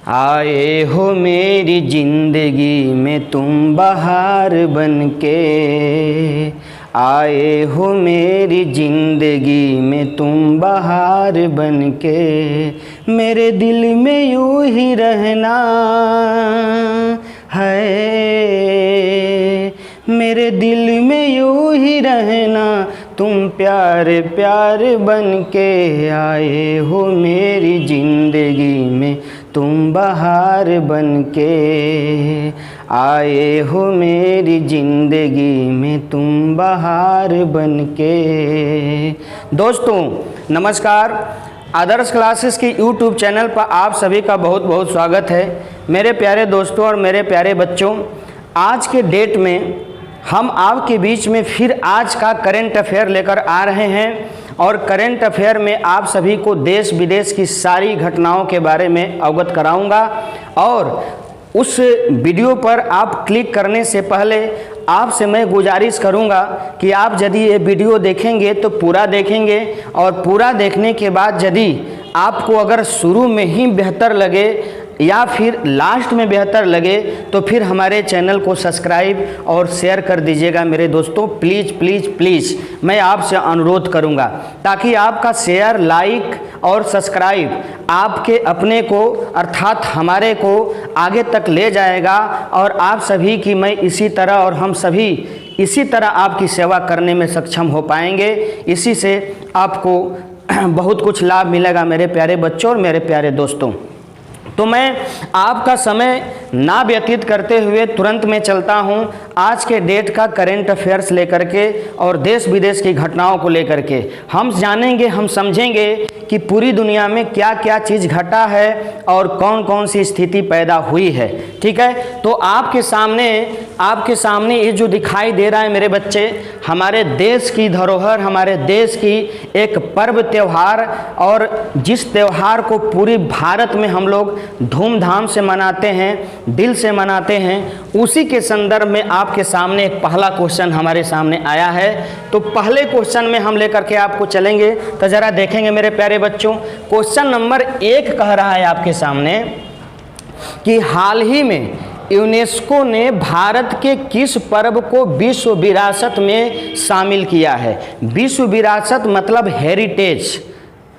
आए हो मेरी जिंदगी में तुम बहार बनके, आए हो मेरी जिंदगी में तुम बहार बनके, मेरे दिल में यूं ही रहना है, मेरे दिल में यूं ही रहना, तुम प्यार प्यार बनके, आए हो मेरी जिंदगी में तुम बहार बनके, आए हो मेरी ज़िंदगी में तुम बहार बनके। दोस्तों नमस्कार, आदर्श क्लासेस के यूट्यूब चैनल पर आप सभी का बहुत बहुत स्वागत है। मेरे प्यारे दोस्तों और मेरे प्यारे बच्चों, आज के डेट में हम आपके बीच में फिर आज का करंट अफेयर लेकर आ रहे हैं और करंट अफेयर में आप सभी को देश विदेश की सारी घटनाओं के बारे में अवगत कराऊंगा। और उस वीडियो पर आप क्लिक करने से पहले आपसे मैं गुजारिश करूंगा कि आप यदि ये वीडियो देखेंगे तो पूरा देखेंगे, और पूरा देखने के बाद यदि आपको अगर शुरू में ही बेहतर लगे या फिर लास्ट में बेहतर लगे तो फिर हमारे चैनल को सब्सक्राइब और शेयर कर दीजिएगा मेरे दोस्तों। प्लीज़ प्लीज़ प्लीज़ मैं आपसे अनुरोध करूंगा, ताकि आपका शेयर, लाइक और सब्सक्राइब आपके अपने को अर्थात हमारे को आगे तक ले जाएगा, और आप सभी की मैं इसी तरह और हम सभी इसी तरह आपकी सेवा करने में सक्षम हो पाएंगे। इसी से आपको बहुत कुछ लाभ मिलेगा मेरे प्यारे बच्चों और मेरे प्यारे दोस्तों। तो मैं आपका समय ना व्यतीत करते हुए तुरंत मैं चलता हूं आज के डेट का करंट अफेयर्स लेकर के और देश विदेश की घटनाओं को लेकर के। हम जानेंगे, हम समझेंगे कि पूरी दुनिया में क्या क्या चीज़ घटा है और कौन कौन सी स्थिति पैदा हुई है। ठीक है, तो आपके सामने ये जो दिखाई दे रहा है मेरे बच्चे, हमारे देश की धरोहर, हमारे देश की एक पर्व त्यौहार, और जिस त्यौहार को पूरी भारत में हम लोग धूमधाम से मनाते हैं, दिल से मनाते हैं, उसी के संदर्भ में आपके सामने एक पहला क्वेश्चन हमारे सामने आया है। तो पहले क्वेश्चन में हम लेकर के आपको चलेंगे, तो जरा देखेंगे मेरे प्यारे बच्चों। क्वेश्चन नंबर 1 कह रहा है आपके सामने कि हाल ही में यूनेस्को ने भारत के किस पर्व को विश्व विरासत में शामिल किया है। विश्व विरासत मतलब हेरिटेज,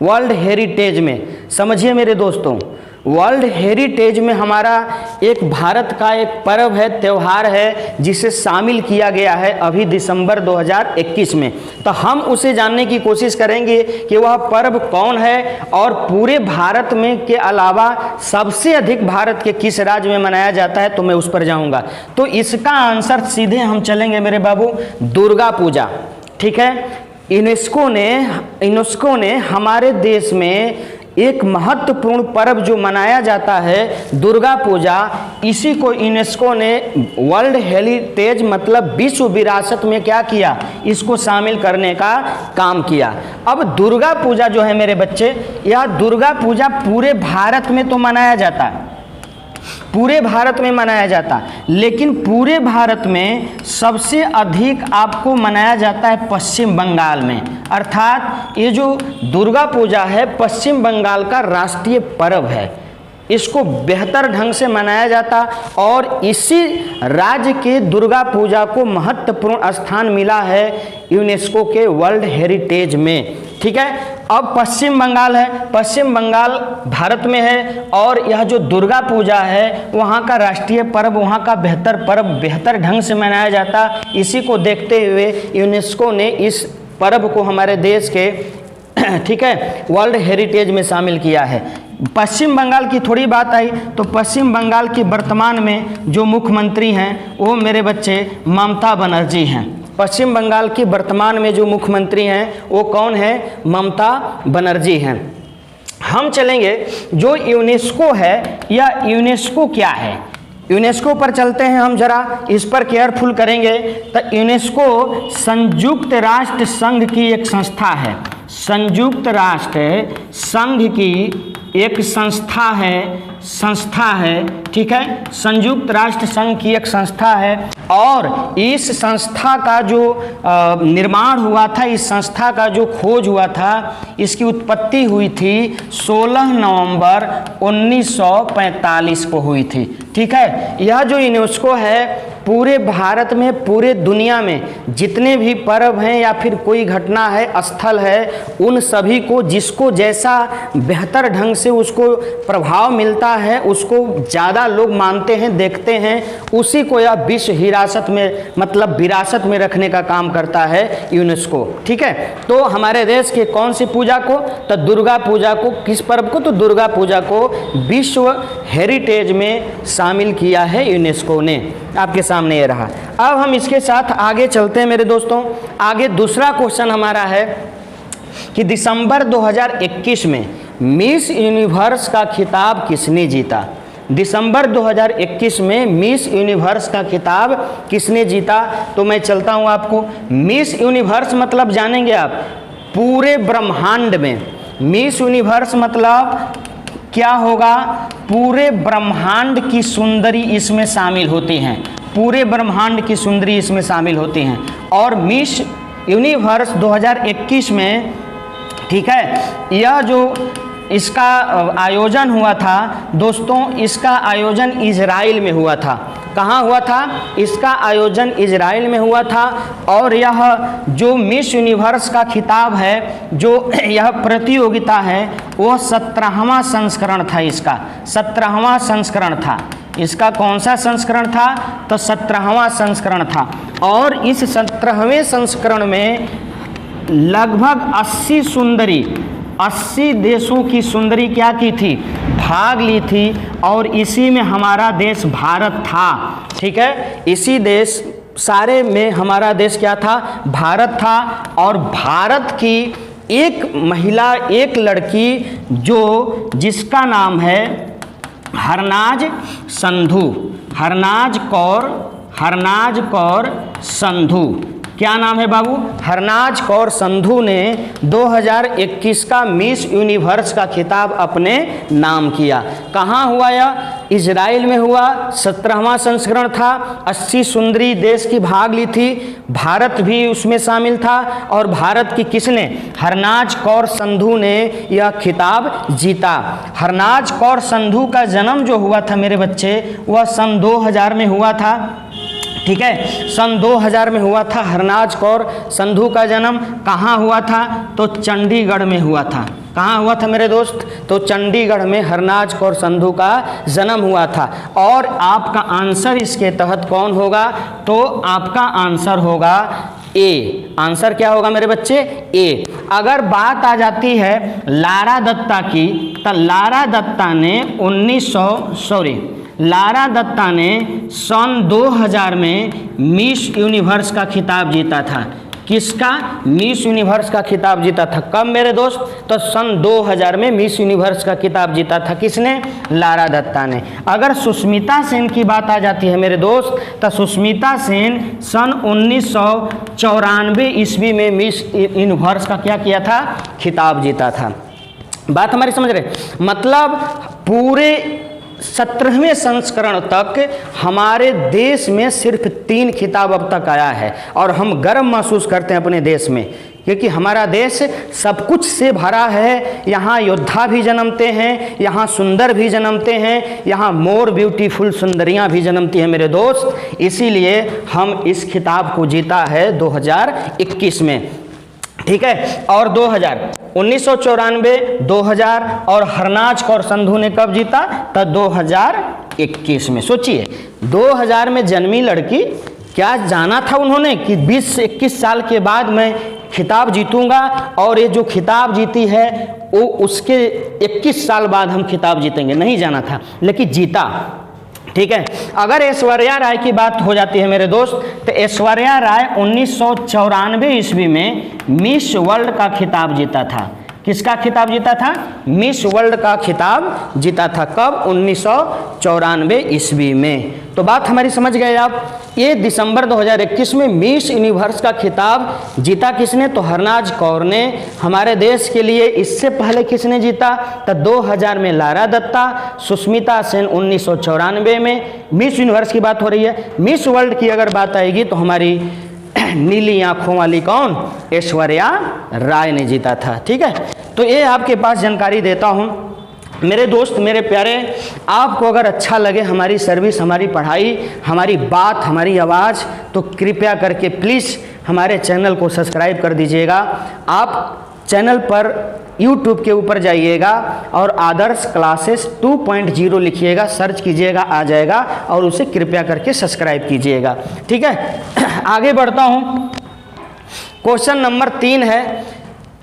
वर्ल्ड हेरिटेज में। समझिए मेरे दोस्तों, वर्ल्ड हेरिटेज में हमारा एक भारत का एक पर्व है, त्यौहार है, जिसे शामिल किया गया है अभी दिसंबर 2021 में। तो हम उसे जानने की कोशिश करेंगे कि वह पर्व कौन है, और पूरे भारत में के अलावा सबसे अधिक भारत के किस राज्य में मनाया जाता है, तो मैं उस पर जाऊंगा। तो इसका आंसर सीधे हम चलेंगे मेरे बाबू, दुर्गा पूजा। ठीक है, यूनेस्को ने हमारे देश में एक महत्वपूर्ण पर्व जो मनाया जाता है दुर्गा पूजा, इसी को यूनेस्को ने वर्ल्ड हेरिटेज मतलब विश्व विरासत में क्या किया, इसको शामिल करने का काम किया। अब दुर्गा पूजा जो है मेरे बच्चे, यह दुर्गा पूजा पूरे भारत में तो मनाया जाता है, पूरे भारत में मनाया जाता, लेकिन पूरे भारत में सबसे अधिक आपको मनाया जाता है पश्चिम बंगाल में। अर्थात ये जो दुर्गा पूजा है पश्चिम बंगाल का राष्ट्रीय पर्व है, इसको बेहतर ढंग से मनाया जाता, और इसी राज्य के दुर्गा पूजा को महत्वपूर्ण स्थान मिला है यूनेस्को के वर्ल्ड हेरिटेज में। ठीक है, अब पश्चिम बंगाल है, पश्चिम बंगाल भारत में है, और यह जो दुर्गा पूजा है वहाँ का राष्ट्रीय पर्व, वहाँ का बेहतर पर्व बेहतर ढंग से मनाया जाता। इसी को देखते हुए यूनेस्को ने इस पर्व को हमारे देश के ठीक है वर्ल्ड हेरिटेज में शामिल किया है। पश्चिम बंगाल की थोड़ी बात आई तो पश्चिम बंगाल की वर्तमान में जो मुख्यमंत्री हैं वो मेरे बच्चे ममता बनर्जी हैं। पश्चिम बंगाल की वर्तमान में जो मुख्यमंत्री हैं वो कौन है, ममता बनर्जी हैं। हम चलेंगे जो यूनेस्को है, या यूनेस्को क्या है, यूनेस्को पर चलते हैं हम, जरा इस पर केयरफुल करेंगे। तो यूनेस्को संयुक्त राष्ट्र संघ की एक संस्था है, संयुक्त राष्ट्र संघ की एक संस्था है, ठीक है, संयुक्त राष्ट्र संघ की एक संस्था है और इस संस्था का जो निर्माण हुआ था, इस संस्था का जो खोज हुआ था, इसकी उत्पत्ति हुई थी 16 नवंबर 1945 को हुई थी, ठीक है। यह जो यूनेस्को है पूरे भारत में, पूरे दुनिया में जितने भी पर्व हैं या फिर कोई घटना है, स्थल है, उन सभी को जिसको जैसा बेहतर ढंग से उसको प्रभाव मिलता है, उसको ज़्यादा लोग मानते हैं, देखते हैं, उसी को यह विश्व हिरासत में मतलब विरासत में रखने का काम करता है यूनेस्को, ठीक है। तो हमारे देश के कौन सी पूजा को, तो दुर्गा पूजा को, किस पर्व को, तो दुर्गा पूजा को विश्व हेरिटेज में शामिल किया है यूनेस्को ने। आपके सामने ये रहा। अब हम इसके साथ आगे चलते हैं मेरे दोस्तों। आगे दूसरा क्वेश्चन हमारा है कि दिसंबर 2021 में मिस यूनिवर्स का खिताब किसने जीता। दिसंबर 2021 में मिस यूनिवर्स का खिताब किसने जीता, तो मैं चलता हूँ आपको। मिस यूनिवर्स मतलब जानेंगे आप पूरे ब्रह्मांड में। मिस यूनिवर्स मतलब क्या होगा, पूरे ब्रह्मांड की सुंदरी इसमें शामिल होती हैं, पूरे ब्रह्मांड की सुंदरी इसमें शामिल होती हैं। और मिस यूनिवर्स 2021 में, ठीक है, यह जो इसका आयोजन हुआ था दोस्तों, इसका आयोजन इजराइल में हुआ था। कहाँ हुआ था, इसका आयोजन इजराइल में हुआ था। और यह जो मिस यूनिवर्स का खिताब है, जो यह प्रतियोगिता है, वो 17वां संस्करण था। इसका 17वां संस्करण था। इसका कौन सा संस्करण था, तो 17वां संस्करण था। और इस 17वें संस्करण में लगभग 80 देशों की सुंदरी क्या की थी, भाग ली थी। और इसी में हमारा देश भारत था, ठीक है। इसी देश सारे में हमारा देश क्या था, भारत था। और भारत की एक महिला, एक लड़की जो जिसका नाम है हरनाज संधू, हरनाज कौर संधू। क्या नाम है बाबू, हरनाज कौर संधू ने 2021 का मिस यूनिवर्स का खिताब अपने नाम किया। कहाँ हुआ यह, इजराइल में हुआ। 17वां संस्करण था। 80 सुंदरी देश की भाग ली थी, भारत भी उसमें शामिल था। और भारत की किसने, हरनाज कौर संधू ने यह खिताब जीता। हरनाज कौर संधू का जन्म जो हुआ था मेरे बच्चे, वह सन 2000 में हुआ था, ठीक है। सन 2000 में हुआ था हरनाज कौर संधू का जन्म। कहाँ हुआ था, तो चंडीगढ़ में हुआ था। कहाँ हुआ था मेरे दोस्त, तो चंडीगढ़ में हरनाज कौर संधू का जन्म हुआ था। और आपका आंसर इसके तहत कौन होगा, तो आपका आंसर होगा ए। आंसर क्या होगा मेरे बच्चे, ए। अगर बात आ जाती है लारा दत्ता की, तो लारा दत्ता ने सन 2000 में मिस यूनिवर्स का खिताब जीता था। किसका, मिस यूनिवर्स का खिताब जीता था। कब मेरे दोस्त, तो सन 2000 में मिस यूनिवर्स का खिताब जीता था। किसने, लारा दत्ता ने। अगर सुष्मिता सेन की बात आ जाती है मेरे दोस्त, तो सुष्मिता सेन सन 1994 ईस्वी में मिस यूनिवर्स का क्या किया था, खिताब जीता था। बात हमारी समझ रहे, मतलब पूरे 17वें संस्करण तक हमारे देश में सिर्फ 3 खिताब अब तक आया है। और हम गर्व महसूस करते हैं अपने देश में, क्योंकि हमारा देश सब कुछ से भरा है। यहाँ योद्धा भी जन्मते हैं, यहाँ सुंदर भी जन्मते हैं, यहाँ मोर ब्यूटीफुल सुंदरियाँ भी जन्मती हैं मेरे दोस्त। इसीलिए हम इस खिताब को जीता है 2021 में, ठीक है। और 1994, 2000 और हरनाज कौर संधू ने कब जीता, तो 2021 में। सोचिए 2000 में जन्मी लड़की, क्या जाना था उन्होंने कि 20 से 21 साल के बाद मैं खिताब जीतूंगा, और ये जो खिताब जीती है वो उसके 21 साल बाद हम खिताब जीतेंगे, नहीं जाना था, लेकिन जीता, ठीक है। अगर ऐश्वर्या राय की बात हो जाती है मेरे दोस्त, तो ऐश्वर्या राय 1994 ईस्वी में मिस वर्ल्ड का खिताब जीता था। किसका खिताब जीता था? मिस वर्ल्ड का खिताब जीता था। कब? 1994 ईस्वी में। तो बात हमारी समझ गए आप। ये दिसंबर 2021 में मिस यूनिवर्स का खिताब जीता किसने? तो हरनाज कौर ने हमारे देश के लिए। इससे पहले किसने जीता? तो 2000 में लारा दत्ता, सुष्मिता सेन 1994 में। मिस यूनिवर्स की बात हो रही है। मिस वर्ल्ड की अगर बात आएगी तो हमारी नीली आंखों वाली कौन? ऐश्वर्या राय ने जीता था। ठीक है, तो ये आपके पास जानकारी देता हूँ। मेरे दोस्त, मेरे प्यारे, आपको अगर अच्छा लगे हमारी सर्विस, हमारी पढ़ाई, हमारी बात, हमारी आवाज़, तो कृपया करके प्लीज़ हमारे चैनल को सब्सक्राइब कर दीजिएगा। आप चैनल पर YouTube के ऊपर जाइएगा और आदर्श क्लासेस 2.0 लिखिएगा, सर्च कीजिएगा, आ जाएगा, और उसे कृपया करके सब्सक्राइब कीजिएगा। ठीक है, आगे बढ़ता हूँ। क्वेश्चन नंबर 3 है,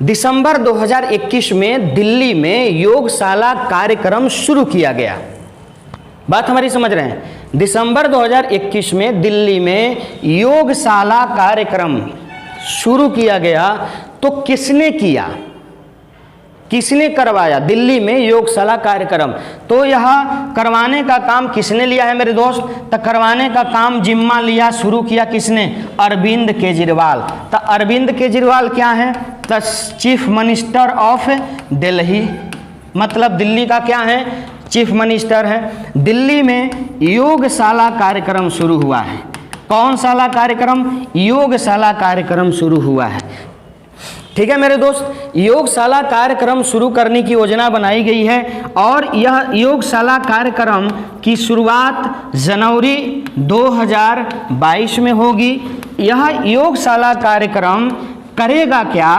दिसंबर 2021 में दिल्ली में योगशाला कार्यक्रम शुरू किया गया। बात हमारी समझ रहे हैं? दिसंबर 2021 में दिल्ली में योगशाला कार्यक्रम शुरू किया गया। तो किसने किया? किसने करवाया दिल्ली में योगशाला कार्यक्रम? तो यह करवाने का काम किसने लिया है मेरे दोस्त? तो करवाने का काम जिम्मा लिया, शुरू किया किसने? अरविंद केजरीवाल। तो अरविंद केजरीवाल क्या है? तो चीफ मिनिस्टर ऑफ दिल्ली, मतलब दिल्ली का क्या है? चीफ मिनिस्टर है। दिल्ली में योगशाला कार्यक्रम शुरू हुआ है। कौन शाला कार्यक्रम? योगशाला कार्यक्रम शुरू हुआ है। ठीक है मेरे दोस्त, योगशाला कार्यक्रम शुरू करने की योजना बनाई गई है और यह योगशाला कार्यक्रम की शुरुआत जनवरी 2022 में होगी। यह योगशाला कार्यक्रम करेगा क्या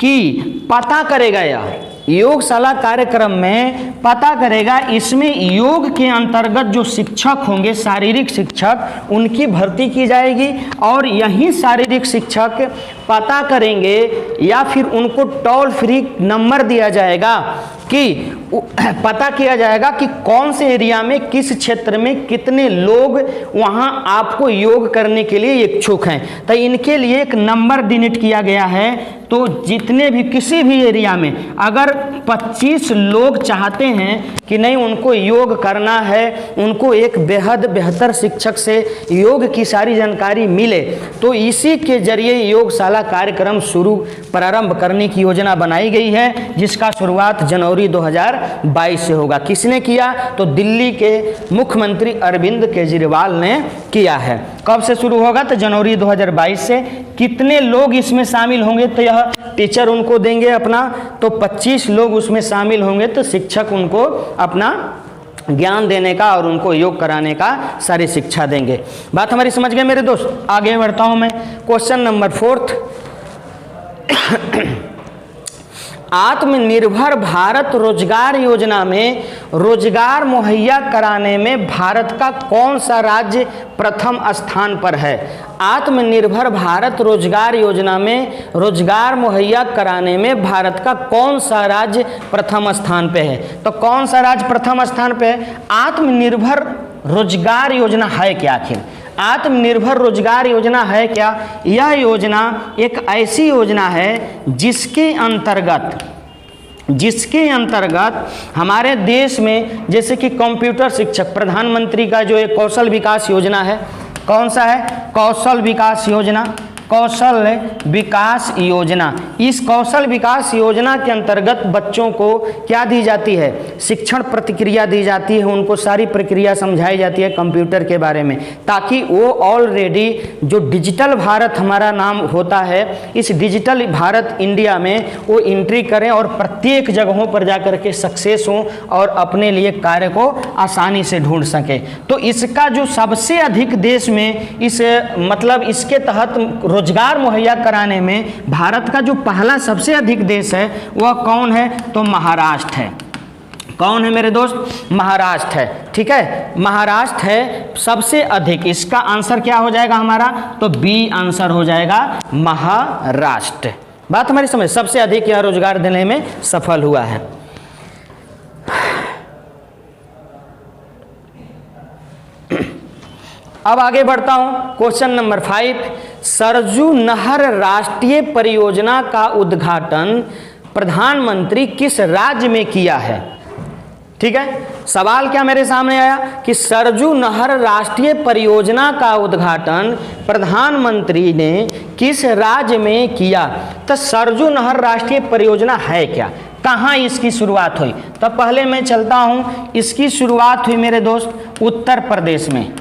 कि पता करेगा, यह योगशाला कार्यक्रम में पता करेगा, इसमें योग के अंतर्गत जो शिक्षक होंगे, शारीरिक शिक्षक, उनकी भर्ती की जाएगी और यही शारीरिक शिक्षक पता करेंगे या फिर उनको टोल फ्री नंबर दिया जाएगा कि पता किया जाएगा कि कौन से एरिया में, किस क्षेत्र में कितने लोग वहां आपको योग करने के लिए इच्छुक हैं। तो इनके लिए एक नंबर डिनीट किया गया है। तो जितने भी किसी भी एरिया में अगर 25 लोग चाहते हैं कि नहीं उनको योग करना है, उनको एक बेहद बेहतर शिक्षक से योग की सारी जानकारी मिले, तो इसी के जरिए योगशाला कार्यक्रम प्रारंभ करने की योजना बनाई गई है, जिसका शुरुआत जनवरी 2022 से होगा। किसने किया? तो दिल्ली के मुख्यमंत्री अरविंद केजरीवाल ने किया है। कब से शुरू होगा? तो जनवरी 2022 से। कितने लोग इसमें शामिल होंगे? तो यह टीचर उनको देंगे अपना, तो 25 लोग उसमें शामिल होंगे। तो शिक्षक उनको अपना ज्ञान देने का और उनको योग कराने का सारी शिक्षा देंगे। बात हमारी समझ गए मेरे दोस्त? आगे बढ़ता हूं मैं। क्वेश्चन नंबर 4, आत्मनिर्भर भारत रोजगार योजना में रोजगार मुहैया कराने में भारत का कौन सा राज्य प्रथम स्थान पर है? आत्मनिर्भर भारत रोजगार योजना में रोजगार मुहैया कराने में भारत का कौन सा राज्य प्रथम स्थान पे है? तो कौन सा राज्य प्रथम स्थान पे है? आत्मनिर्भर रोजगार योजना है क्या आखिर? आत्मनिर्भर रोजगार योजना है क्या? यह योजना एक ऐसी योजना है जिसके अंतर्गत हमारे देश में जैसे कि कंप्यूटर शिक्षक, प्रधानमंत्री का जो एक कौशल विकास योजना है, कौन सा है? कौशल विकास योजना। कौशल विकास योजना, इस कौशल विकास योजना के अंतर्गत बच्चों को क्या दी जाती है? शिक्षण प्रतिक्रिया दी जाती है, उनको सारी प्रक्रिया समझाई जाती है कंप्यूटर के बारे में, ताकि वो ऑलरेडी जो डिजिटल भारत हमारा नाम होता है, इस डिजिटल भारत इंडिया में वो एंट्री करें और प्रत्येक जगहों पर जाकर के सक्सेस हों और अपने लिए कार्य को आसानी से ढूंढ सकें। तो इसका जो सबसे अधिक देश में इसके तहत रोजगार मुहैया कराने में भारत का जो पहला सबसे अधिक देश है वह कौन है? तो महाराष्ट्र है। कौन है मेरे दोस्त? महाराष्ट्र है। ठीक है, महाराष्ट्र है सबसे अधिक। इसका आंसर क्या हो जाएगा हमारा? तो बी आंसर हो जाएगा, महाराष्ट्र। बात हमारी समझ, सबसे अधिक यह रोजगार देने में सफल हुआ है। अब आगे बढ़ता हूं। क्वेश्चन नंबर 5, सरजू नहर राष्ट्रीय परियोजना का उद्घाटन प्रधानमंत्री किस राज्य में किया है? ठीक है, सवाल क्या मेरे सामने आया कि सरजू नहर राष्ट्रीय परियोजना का उद्घाटन प्रधानमंत्री ने किस राज्य में किया? तो सरजू नहर राष्ट्रीय परियोजना है क्या, कहाँ इसकी शुरुआत हुई? तो पहले मैं चलता हूँ, इसकी शुरुआत हुई मेरे दोस्त उत्तर प्रदेश में।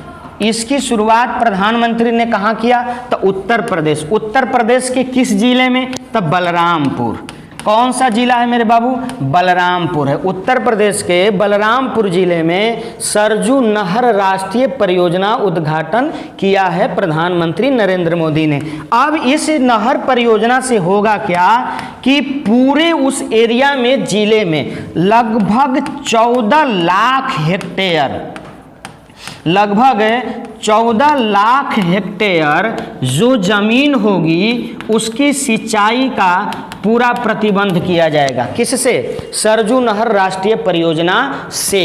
इसकी शुरुआत प्रधानमंत्री ने कहाँ किया? तो उत्तर प्रदेश। उत्तर प्रदेश के किस जिले में? तो बलरामपुर। कौन सा जिला है मेरे बाबू? बलरामपुर है। उत्तर प्रदेश के बलरामपुर जिले में सरजू नहर राष्ट्रीय परियोजना उद्घाटन किया है प्रधानमंत्री नरेंद्र मोदी ने। अब इस नहर परियोजना से होगा क्या कि पूरे उस एरिया में, जिले में लगभग 14 लाख हेक्टेयर, लगभग 14 लाख हेक्टेयर जो जमीन होगी उसकी सिंचाई का पूरा प्रतिबंध किया जाएगा। किससे? सरजू नहर राष्ट्रीय परियोजना से।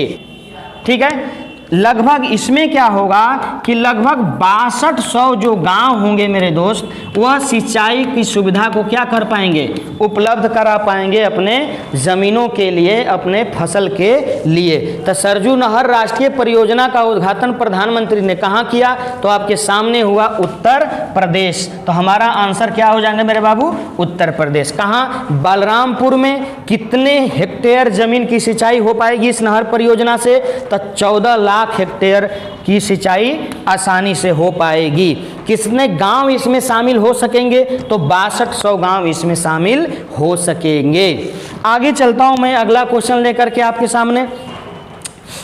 ठीक है, लगभग इसमें क्या होगा कि लगभग 6200 जो गांव होंगे मेरे दोस्त, वह सिंचाई की सुविधा को क्या कर पाएंगे? उपलब्ध करा पाएंगे अपने ज़मीनों के लिए, अपने फसल के लिए। तो सरजू नहर राष्ट्रीय परियोजना का उद्घाटन प्रधानमंत्री ने कहाँ किया? तो आपके सामने हुआ उत्तर प्रदेश। तो हमारा आंसर क्या हो जाएगा मेरे बाबू? उत्तर प्रदेश। कहाँ? बलरामपुर में। कितने हेक्टेयर जमीन की सिंचाई हो पाएगी इस नहर परियोजना से? तो 14 लाख हेक्टेयर की सिंचाई आसानी से हो पाएगी। कितने गांव इसमें शामिल हो सकेंगे? तो 6200 गांव इसमें शामिल हो सकेंगे। आगे चलता हूं मैं अगला क्वेश्चन लेकर के आपके सामने।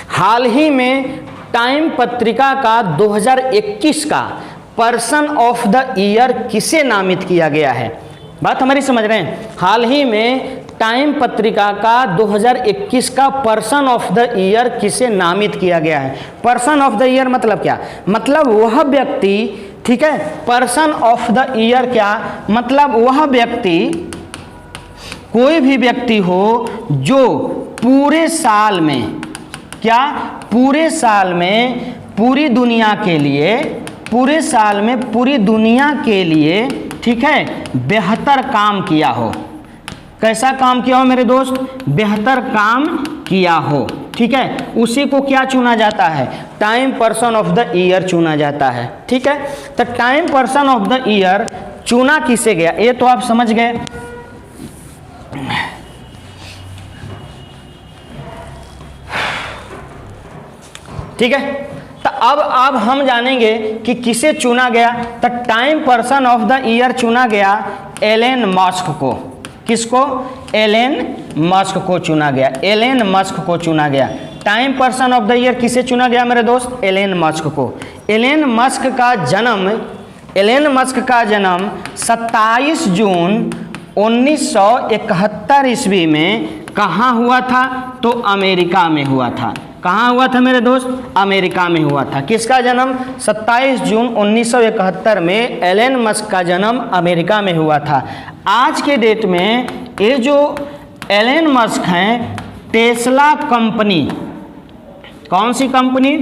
हाल ही में टाइम पत्रिका का 2021 का पर्सन ऑफ द ईयर किसे नामित किया गया है? बात हमारी समझ रहे हैं? हाल ही में टाइम पत्रिका का 2021 का पर्सन ऑफ द ईयर किसे नामित किया गया है? पर्सन ऑफ द ईयर मतलब क्या? मतलब वह व्यक्ति, ठीक है, पर्सन ऑफ द ईयर क्या मतलब? वह व्यक्ति, कोई भी व्यक्ति हो जो पूरे साल में, क्या पूरे साल में पूरी दुनिया के लिए, पूरे साल में पूरी दुनिया के लिए, ठीक है, बेहतर काम किया हो। कैसा काम किया हो मेरे दोस्त? बेहतर काम किया हो। ठीक है, उसी को क्या चुना जाता है? Time person of the year चुना जाता है। ठीक है, तो time person of the year चुना किसे गया? ये तो आप समझ गए। ठीक है, तो अब हम जानेंगे कि किसे चुना गया। तो time person of the year चुना गया एलन मस्क को। किसको? एलन मस्क को चुना गया। एलन मस्क को चुना गया। Time person of the year किसे चुना गया मेरे दोस्त? एलन मस्क को। एलन मस्क का जन्म 27 जून 1971 ईस्वी में कहाँ हुआ था? तो अमेरिका में हुआ था। कहाँ हुआ था मेरे दोस्त? अमेरिका में हुआ था। किसका जन्म? 27 जून 1971 में एलन मस्क का जन्म अमेरिका में हुआ था। आज के डेट में ये जो एलन मस्क हैं, टेस्ला कंपनी, कौन सी कंपनी?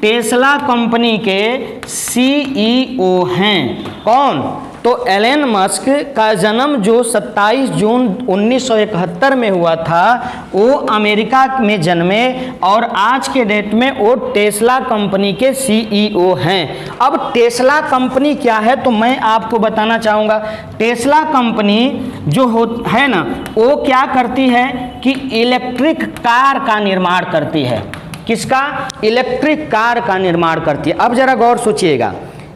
टेस्ला कंपनी के सीईओ हैं। कौन? तो एलन मस्क का जन्म जो 27 जून 1971 में हुआ था, वो अमेरिका में जन्मे और आज के डेट में वो टेस्ला कंपनी के सीईओ हैं। अब टेस्ला कंपनी क्या है तो मैं आपको बताना चाहूँगा। टेस्ला कंपनी जो है ना, वो क्या करती है कि इलेक्ट्रिक कार का निर्माण करती है। किसका? इलेक्ट्रिक कार का निर्माण करती है। अब जरा गौर सोचिएगा,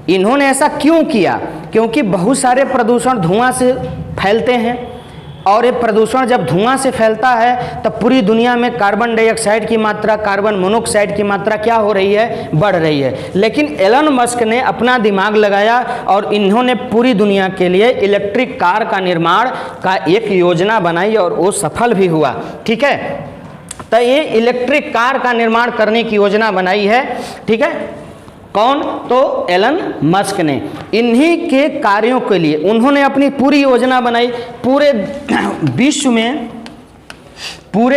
इन्होंने ऐसा क्यों किया? क्योंकि बहुत सारे प्रदूषण धुआं से फैलते हैं और ये प्रदूषण जब धुआं से फैलता है तब पूरी दुनिया में कार्बन डाइऑक्साइड की मात्रा, कार्बन मोनोऑक्साइड की मात्रा क्या हो रही है? बढ़ रही है। लेकिन एलन मस्क ने अपना दिमाग लगाया और इन्होंने पूरी दुनिया के लिए इलेक्ट्रिक कार का निर्माण का एक योजना बनाई और वो सफल भी हुआ। ठीक है, तो ये इलेक्ट्रिक कार का निर्माण करने की योजना बनाई है। ठीक है, कौन? तो एलन मस्क ने। इन्हीं के कार्यों के लिए उन्होंने अपनी पूरी योजना बनाई। पूरे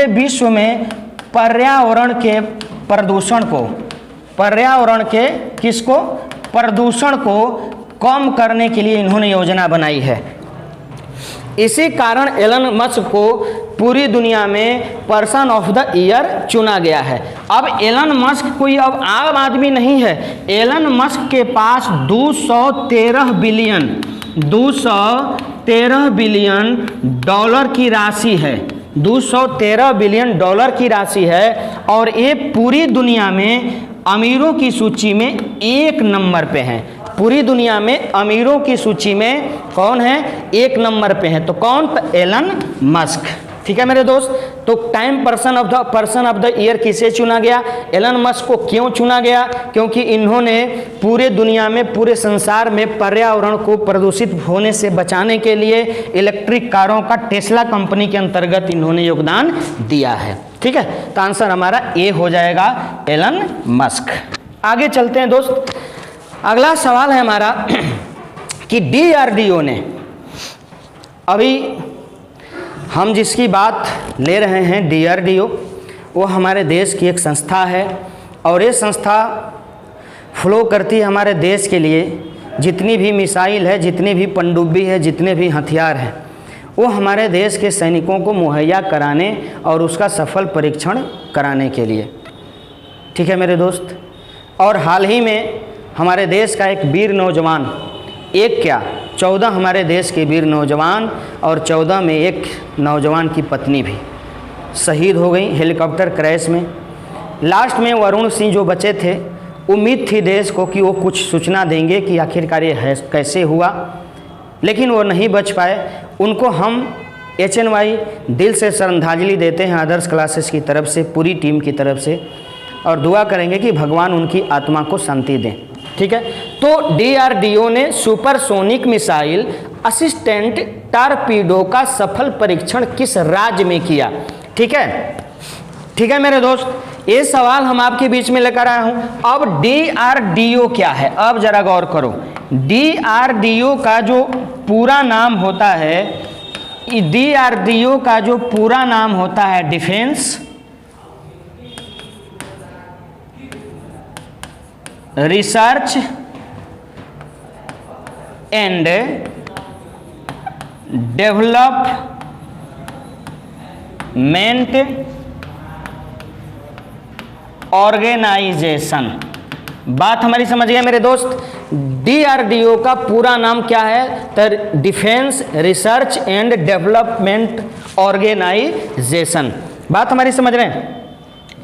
विश्व में पर्यावरण के प्रदूषण को, पर्यावरण के किसको? प्रदूषण को कम करने के लिए इन्होंने योजना बनाई है। इसी कारण एलन मस्क को पूरी दुनिया में पर्सन ऑफ द ईयर चुना गया है। अब एलन मस्क कोई अब आम आदमी नहीं है। एलन मस्क के पास 213 बिलियन डॉलर की राशि है। 213 बिलियन डॉलर की राशि है और ये पूरी दुनिया में अमीरों की सूची में 1 नंबर पे हैं। पूरी दुनिया में अमीरों की सूची में कौन है? 1 नंबर पे है। तो कौन? तो एलन मस्क। ठीक है मेरे दोस्त। तो time person of the year किसे चुना गया? एलन मस्क को क्यों चुना गया? क्योंकि इन्होंने पूरे दुनिया में, पूरे संसार में पर्यावरण को प्रदूषित होने से बचाने के लिए इलेक्ट्रिक कारों का टेस्ला कंपनी के अंतर्गत इन्होंने योगदान दिया है। ठीक है, तो आंसर हमारा ए हो जाएगा, एलन मस्क। आगे चलते हैं दोस्त। अगला सवाल है हमारा कि DRDO ने, अभी हम जिसकी बात ले रहे हैं DRDO, वो हमारे देश की एक संस्था है और ये संस्था फ्लो करती है हमारे देश के लिए। जितनी भी मिसाइल है, जितनी भी पनडुब्बी है, जितने भी हथियार हैं, वो हमारे देश के सैनिकों को मुहैया कराने और उसका सफल परीक्षण कराने के लिए। ठीक है मेरे दोस्त। और हाल ही में हमारे देश का एक वीर नौजवान, एक क्या 14 हमारे देश के वीर नौजवान और 14 में एक नौजवान की पत्नी भी शहीद हो गई हेलीकॉप्टर क्रैश में। लास्ट में वरुण सिंह जो बचे थे, उम्मीद थी देश को कि वो कुछ सूचना देंगे कि आखिरकार ये कैसे हुआ, लेकिन वो नहीं बच पाए। उनको हम HNY दिल से श्रद्धांजलि देते हैं आदर्श क्लासेस की तरफ से, पूरी टीम की तरफ से, और दुआ करेंगे कि भगवान उनकी आत्मा को शांति दें। ठीक है। तो DRDO ने सुपरसोनिक मिसाइल असिस्टेंट टॉर्पीडो का सफल परीक्षण किस राज्य में किया? ठीक है, ठीक है मेरे दोस्त। ये सवाल हम आपके बीच में लेकर आया हूं। अब DRDO क्या है? अब जरा गौर करो। DRDO का जो पूरा नाम होता है, DRDO का जो पूरा नाम होता है defence research and development organisation. बात हमारी समझ गए मेरे दोस्त। DRDO का पूरा नाम क्या है? तो defence research and development organisation. बात हमारी समझ रहे हैं।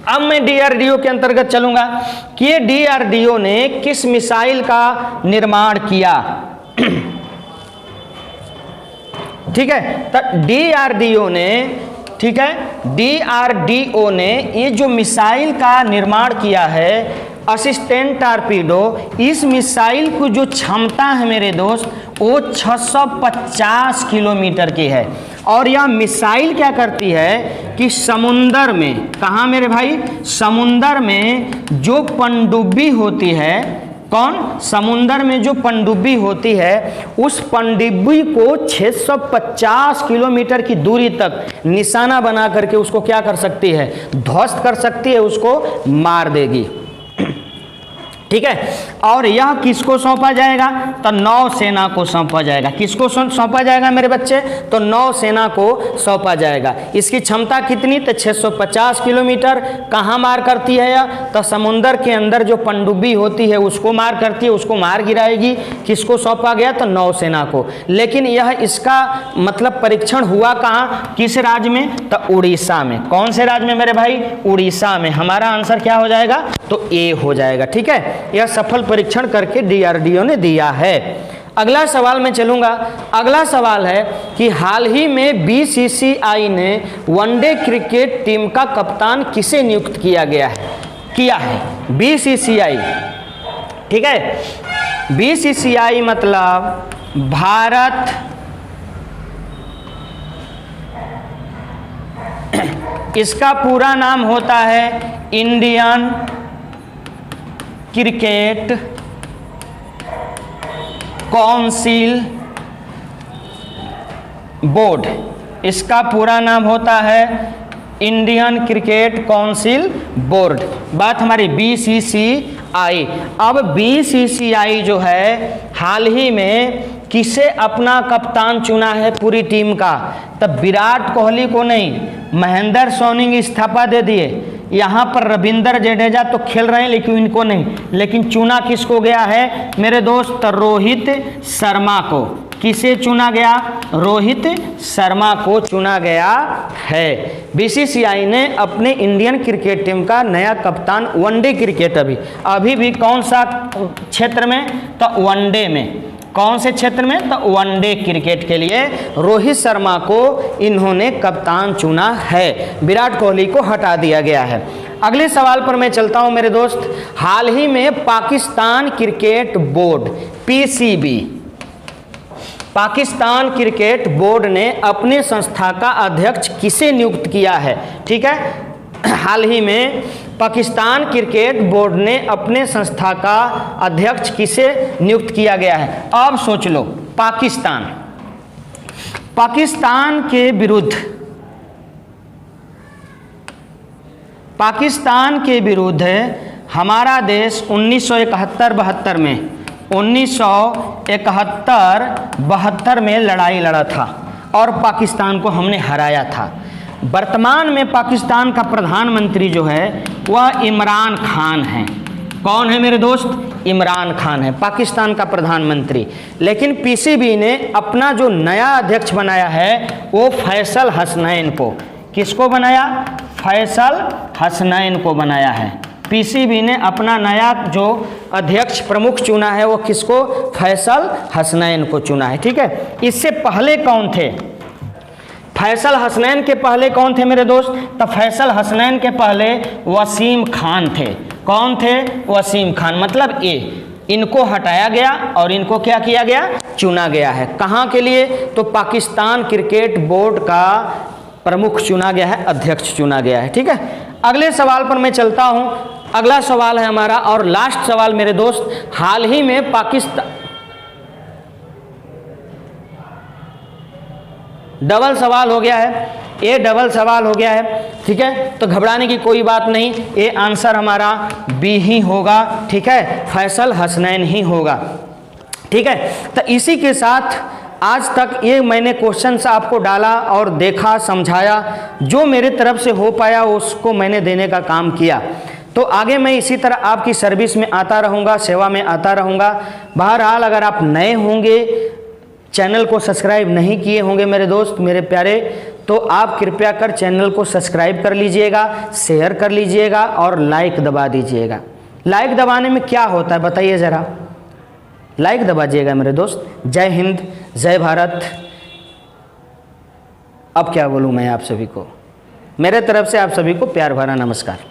अब मैं DRDO के अंतर्गत चलूंगा कि ये DRDO ने किस मिसाइल का निर्माण किया। ठीक है, तो DRDO ने, ठीक है, DRDO ने ये जो मिसाइल का निर्माण किया है असिस्टेंट टॉर्पीडो, इस मिसाइल को जो क्षमता है मेरे दोस्त वो 650 किलोमीटर की है। और यह मिसाइल क्या करती है कि समुंदर में, कहाँ मेरे भाई? समुंदर में जो पनडुब्बी होती है, कौन? समुंदर में जो पनडुब्बी होती है, उस पनडुब्बी को 650 किलोमीटर की दूरी तक निशाना बना करके उसको क्या कर सकती है? ध्वस्त कर सकती है, उसको मार देगी। ठीक है। और यह किसको सौंपा जाएगा? तो नौसेना को सौंपा जाएगा। किसको सौंपा जाएगा मेरे बच्चे? तो नौसेना को सौंपा जाएगा। इसकी क्षमता कितनी? तो 650 किलोमीटर। कहाँ मार करती है यह? तो समुंदर के अंदर जो पनडुब्बी होती है उसको मार करती है, उसको मार गिराएगी। किसको सौंपा गया? तो नौसेना को। लेकिन यह इसका मतलब परीक्षण हुआ कहाँ? किस राज्य में? तो उड़ीसा में। कौन से राज्य में मेरे भाई? उड़ीसा में। हमारा आंसर क्या हो जाएगा? तो ए हो जाएगा। ठीक है, यह सफल परीक्षण करके DRDO ने दिया है। अगला सवाल में चलूंगा। अगला सवाल है कि हाल ही में BCCI ने वनडे क्रिकेट टीम का कप्तान किसे नियुक्त किया है? BCCI। ठीक है, BCCI मतलब भारत इसका पूरा नाम होता है इंडियन क्रिकेट काउंसिल बोर्ड। इसका पूरा नाम होता है इंडियन क्रिकेट काउंसिल बोर्ड। बात हमारी BCCI आई। अब बीसीसीआई जो है हाल ही में किसे अपना कप्तान चुना है पूरी टीम का? तब विराट कोहली को नहीं, महेंद्र सोनी इस्तीफा दे दिए, यहाँ पर रविंद्र जडेजा तो खेल रहे हैं लेकिन इनको नहीं, लेकिन चुना किसको गया है मेरे दोस्त? रोहित शर्मा को। किसे चुना गया? रोहित शर्मा को चुना गया है। बीसीसीआई ने अपने इंडियन क्रिकेट टीम का नया कप्तान वनडे क्रिकेट अभी भी कौन सा क्षेत्र में? तो वनडे में। कौन से क्षेत्र में? तो वनडे क्रिकेट के लिए रोहित शर्मा को इन्होंने कप्तान चुना है, विराट कोहली को हटा दिया गया है। अगले सवाल पर मैं चलता हूं मेरे दोस्त। हाल ही में Pakistan cricket board PCB, Pakistan cricket board ने अपने संस्था का अध्यक्ष किसे नियुक्त किया है? ठीक है, हाल ही में पाकिस्तान क्रिकेट बोर्ड ने अपने संस्था का अध्यक्ष किसे नियुक्त किया गया है? अब सोच लो, पाकिस्तान के विरुद्ध हमारा देश 1971-72 में लड़ाई लड़ा था और पाकिस्तान को हमने हराया था। वर्तमान में पाकिस्तान का प्रधानमंत्री जो है वह इमरान खान है। कौन है मेरे दोस्त? इमरान खान है पाकिस्तान का प्रधानमंत्री। लेकिन पीसीबी ने अपना जो नया अध्यक्ष बनाया है वो फैसल हसनैन को। किसको बनाया? फैसल हसनैन को बनाया है। पीसीबी ने अपना नया जो अध्यक्ष प्रमुख चुना है वो किसको? फैसल हसनैन को चुना है। ठीक है, इससे पहले कौन थे? फैसल हसनैन के पहले कौन थे मेरे दोस्त? तो फैसल हसनैन के पहले वसीम खान थे। कौन थे? वसीम खान। मतलब इनको हटाया गया और इनको क्या किया गया? चुना गया है। कहाँ के लिए? तो पाकिस्तान क्रिकेट बोर्ड का प्रमुख चुना गया है, अध्यक्ष चुना गया है। ठीक है, अगले सवाल पर मैं चलता हूँ। अगला सवाल है हमारा और लास्ट सवाल मेरे दोस्त। हाल ही में पाकिस्तान, डबल सवाल हो गया है, ये डबल सवाल हो गया है। ठीक है, तो घबराने की कोई बात नहीं, ये आंसर हमारा बी ही होगा। ठीक है, फैसल हसनैन ही होगा। ठीक है, तो इसी के साथ आज तक ये मैंने क्वेश्चंस आपको डाला और देखा, समझाया, जो मेरे तरफ से हो पाया उसको मैंने देने का काम किया। तो आगे मैं इसी तरह आपकी सर्विस में आता रहूँगा, सेवा में आता रहूँगा। बहरहाल अगर आप नए होंगे, चैनल को सब्सक्राइब नहीं किए होंगे मेरे दोस्त, मेरे प्यारे, तो आप कृपया कर चैनल को सब्सक्राइब कर लीजिएगा, शेयर कर लीजिएगा और लाइक दबा दीजिएगा। लाइक दबाने में क्या होता है बताइए ज़रा? लाइक दबाइएगा मेरे दोस्त। जय हिंद, जय भारत। अब क्या बोलूँ मैं आप सभी को, मेरे तरफ से आप सभी को प्यार भरा नमस्कार।